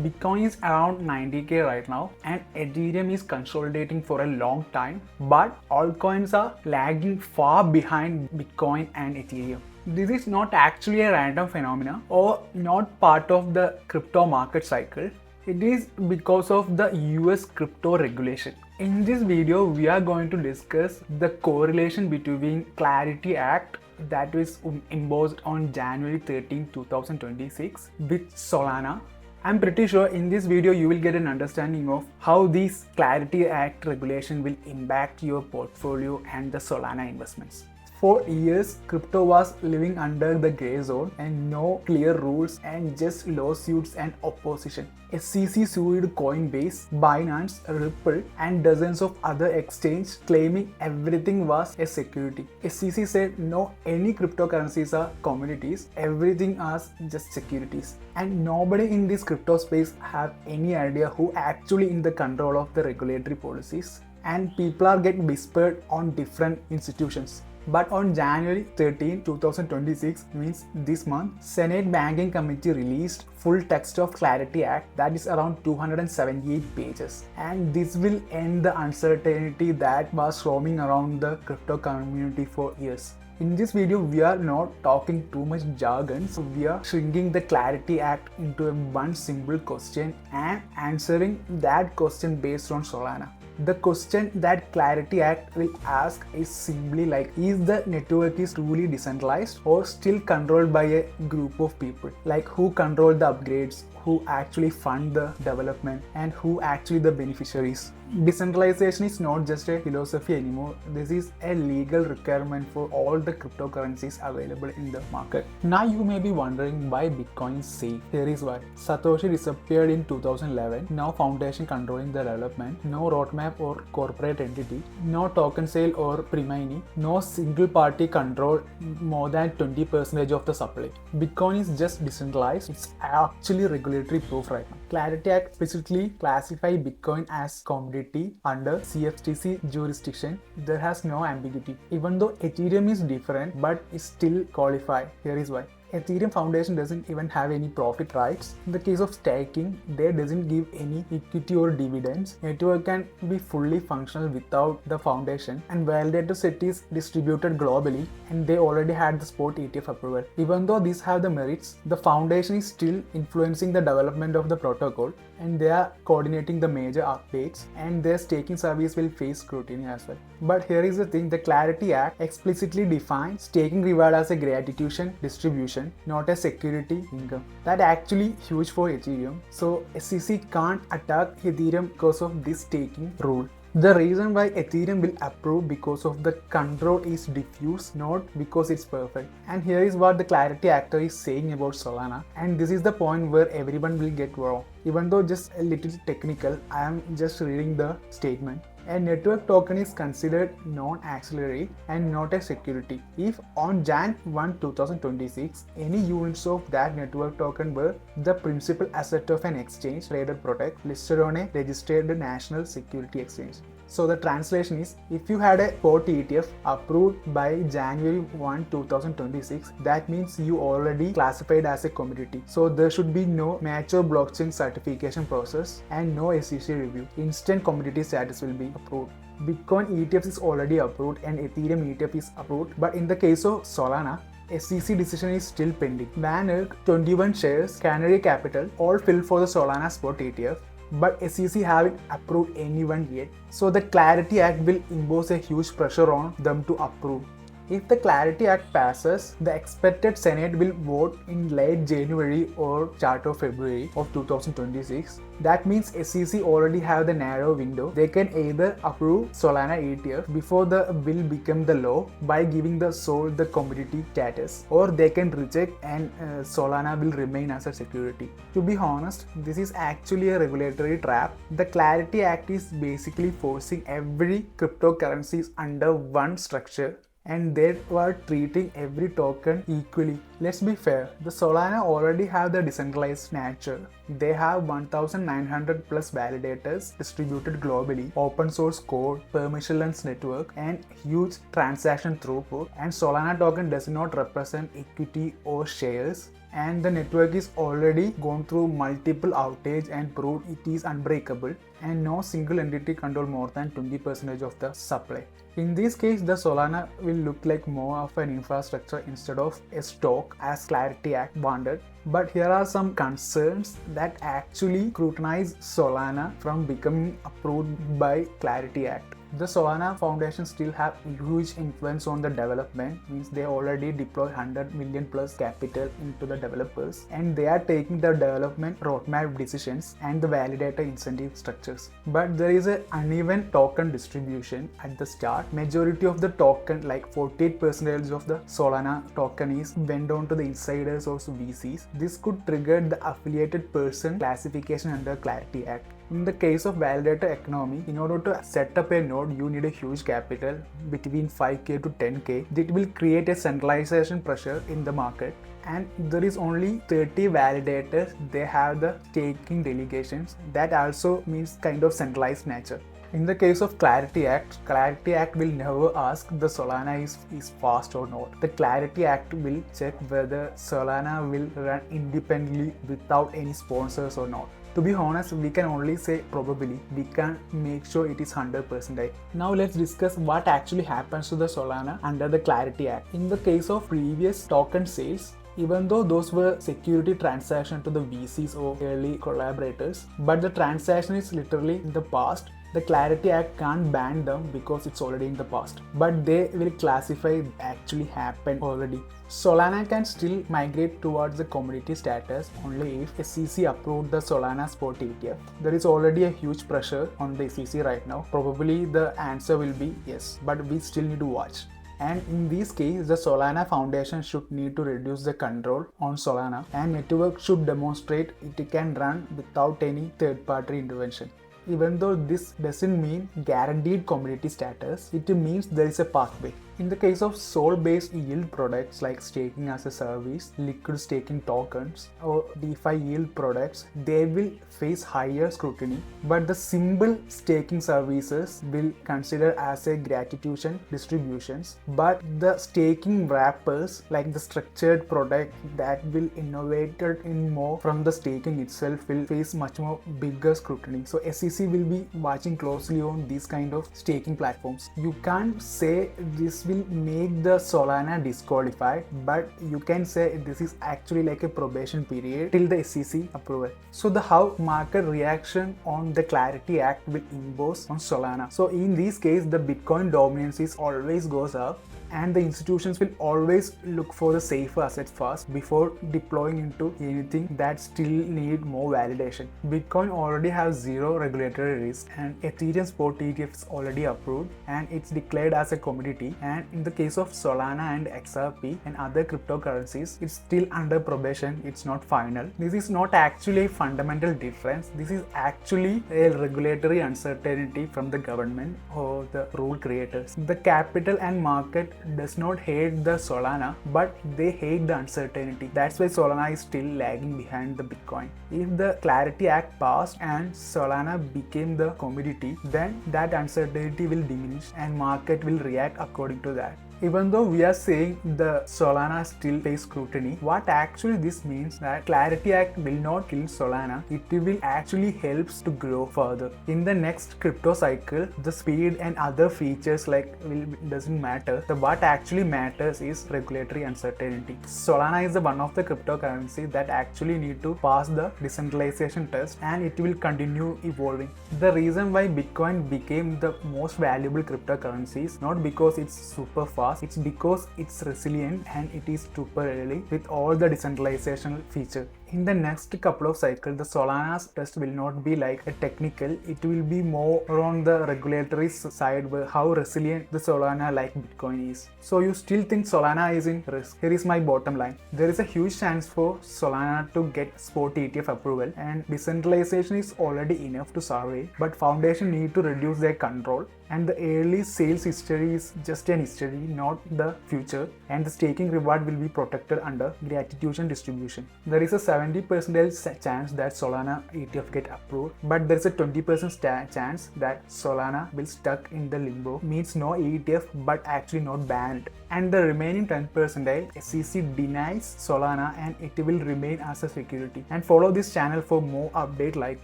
Bitcoin is around 90k right now and Ethereum is consolidating for a long time, but altcoins are lagging far behind Bitcoin and Ethereum. This is not actually a random phenomena or not part of the crypto market cycle. It is because of the US crypto regulation. In this video, we are going to discuss the correlation between Clarity Act that was imposed on January 13, 2026 with Solana. I'm pretty sure in this video you will get an understanding of how this Clarity Act regulation will impact your portfolio and the Solana investments. For years, crypto was living under the grey zone and no clear rules and just lawsuits and opposition. SEC sued Coinbase, Binance, Ripple and dozens of other exchanges claiming everything was a security. SEC said no, any cryptocurrencies are commodities, everything is just securities. And nobody in this crypto space have any idea who actually in the control of the regulatory policies. And people are getting whispered on different institutions. But on January 13, 2026, means this month, Senate Banking Committee released full text of Clarity Act that is around 278 pages. And this will end the uncertainty that was roaming around the crypto community for years. In this video, we are not talking too much jargon, so we are shrinking the Clarity Act into one simple question and answering that question based on Solana. The question that Clarity Act will ask is simply like, is the network is truly decentralized or still controlled by a group of people? Like who control the upgrades, who actually fund the development and who actually the beneficiaries. Decentralization is not just a philosophy anymore. This is a legal requirement for all the cryptocurrencies available in the market. Now you may be wondering why Bitcoin is safe. Here is why. Satoshi disappeared in 2011. No foundation controlling the development. No roadmap or corporate entity. No token sale or pre-mining. No single party control more than 20% of the supply. Bitcoin is just decentralized. It's actually regulatory proof right now. Clarity Act explicitly classify Bitcoin as commodity under CFTC jurisdiction. There has no ambiguity. Even though Ethereum is different, but it still qualify. Here is why. Ethereum Foundation doesn't even have any profit rights. In the case of staking, they doesn't give any equity or dividends. Network can be fully functional without the foundation, and validator set is distributed globally and they already had the spot ETF approval. Even though these have the merits, the foundation is still influencing the development of the protocol and they are coordinating the major updates and their staking service will face scrutiny as well. But here is the thing, the Clarity Act explicitly defines staking reward as a gratification distribution, not a security income. That actually huge for Ethereum. So SEC can't attack Ethereum because of this staking rule. The reason why Ethereum will approve because of the control is diffuse, not because it's perfect. And here is what the Clarity Actor is saying about Solana. And this is the point where everyone will get wrong. Even though just a little technical, I am just reading the statement. A network token is considered non-auxiliary and not a security if on Jan 1, 2026, any units of that network token were the principal asset of an exchange traded product listed on a registered national security exchange. So the translation is, if you had a spot ETF approved by January 1, 2026, that means you already classified as a commodity. So there should be no mature blockchain certification process and no SEC review. Instant commodity status will be approved. Bitcoin ETF is already approved and Ethereum ETF is approved. But in the case of Solana, SEC decision is still pending. Vanguard, 21 shares, Canary Capital, all filled for the Solana spot ETF. But SEC haven't approved anyone yet. So the Clarity Act will impose a huge pressure on them to approve. If the Clarity Act passes, the expected Senate will vote in late January or start of February of 2026. That means SEC already have the narrow window. They can either approve Solana ETF before the bill become the law by giving the SOL the commodity status, or they can reject and Solana will remain as a security. To be honest, this is actually a regulatory trap. The Clarity Act is basically forcing every cryptocurrencies under one structure and they were treating every token equally. Let's be fair, the Solana already have the decentralized nature. They have 1900 plus validators distributed globally, open source code, permissionless network, and huge transaction throughput. And Solana token does not represent equity or shares. and the network is already gone through multiple outage and proved it is unbreakable, and no single entity control more than 20% of the supply. In this case, the Solana will look like more of an infrastructure instead of a stock as Clarity Act wanted. But here are some concerns that actually scrutinize Solana from becoming approved by Clarity Act. The Solana Foundation still have huge influence on the development, means they already deploy 100 million plus capital into the developers, and they are taking the development roadmap decisions and the validator incentive structures. But there is an uneven token distribution at the start. Majority of the token, like 48% of the Solana token, is went on to the insiders or VCs. This could trigger the affiliated person classification under Clarity Act. In the case of validator economy, in order to set up a node, you need a huge capital between 5k to 10k. It will create a centralization pressure in the market. And there is only 30 validators. They have the staking delegations. That also means kind of centralized nature. In the case of Clarity Act will never ask the Solana is fast or not. The Clarity Act will check whether Solana will run independently without any sponsors or not. To be honest, we can only say probably. We can't make sure it is 100%. Now let's discuss what actually happens to the Solana under the Clarity Act. In the case of previous token sales, even though those were security transactions to the VCs or early collaborators, but the transaction is literally in the past. The Clarity Act can't ban them because it's already in the past, but they will classify actually happened already. Solana can still migrate towards the commodity status only if SEC approved the Solana spot ETF. There is already a huge pressure on the SEC right now. Probably the answer will be yes, but we still need to watch. And in this case, the Solana Foundation should need to reduce the control on Solana, and network should demonstrate it can run without any third-party intervention. Even though this doesn't mean guaranteed commodity status, it means there is a pathway. In the case of SOL-based yield products like staking as a service, liquid staking tokens, or DeFi yield products, they will face higher scrutiny. But the simple staking services will consider as a gratuity distributions. But the staking wrappers, like the structured product that will innovate in more from the staking itself, will face much more bigger scrutiny. So SEC will be watching closely on these kind of staking platforms. You can't say this will make the Solana disqualified, but you can say this is actually like a probation period till the SEC approval. So the how market reaction on the Clarity Act will impose on Solana. So in this case, the Bitcoin dominance is always goes up, and the institutions will always look for the safer assets first before deploying into anything that still need more validation. Bitcoin already has zero regulatory risk, and Ethereum spot ETF is already approved and it's declared as a commodity. And in the case of Solana and XRP and other cryptocurrencies, it's still under probation, it's not final. This is not actually a fundamental difference. This is actually a regulatory uncertainty from the government or the rule creators. The capital and market does not hate the Solana, but they hate the uncertainty. That's why Solana is still lagging behind the Bitcoin. If the Clarity Act passed and Solana became the commodity, then that uncertainty will diminish and market will react according to that. Even though we are saying the Solana still face scrutiny, what actually this means that Clarity Act will not kill Solana, it will actually helps to grow further. In the next crypto cycle, the speed and other features doesn't matter. What actually matters is regulatory uncertainty. Solana is one of the cryptocurrency that actually need to pass the decentralization test, and it will continue evolving. The reason why Bitcoin became the most valuable cryptocurrency is not because it's super fast, it's because it's resilient and it is super early with all the decentralization feature. In the next couple of cycles, the Solana's test will not be like a technical, it will be more on the regulatory side where how resilient the Solana like Bitcoin is. So you still think Solana is in risk? Here is my bottom line. There is a huge chance for Solana to get spot ETF approval, and decentralization is already enough to survive, but foundation need to reduce their control, and the early sales history is just an history, not the future, and the staking reward will be protected under gratuity distribution. There is a 70% chance that Solana ETF get approved, but there's a 20% chance that Solana will stuck in the limbo, means no ETF but actually not banned. And the remaining 10% SEC denies Solana and it will remain as a security. And follow this channel for more update like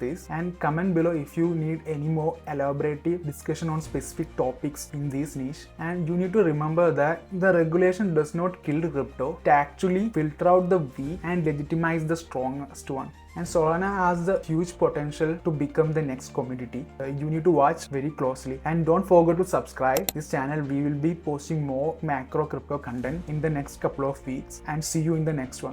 this, and comment below if you need any more elaborative discussion on specific topics in this niche. And you need to remember that the regulation does not kill crypto, it actually filter out the weak and legitimize the strongest one. And Solana has the huge potential to become the next commodity. You need to watch very closely, and don't forget to subscribe this channel. We will be posting more macro crypto content in the next couple of weeks, and see you in the next one.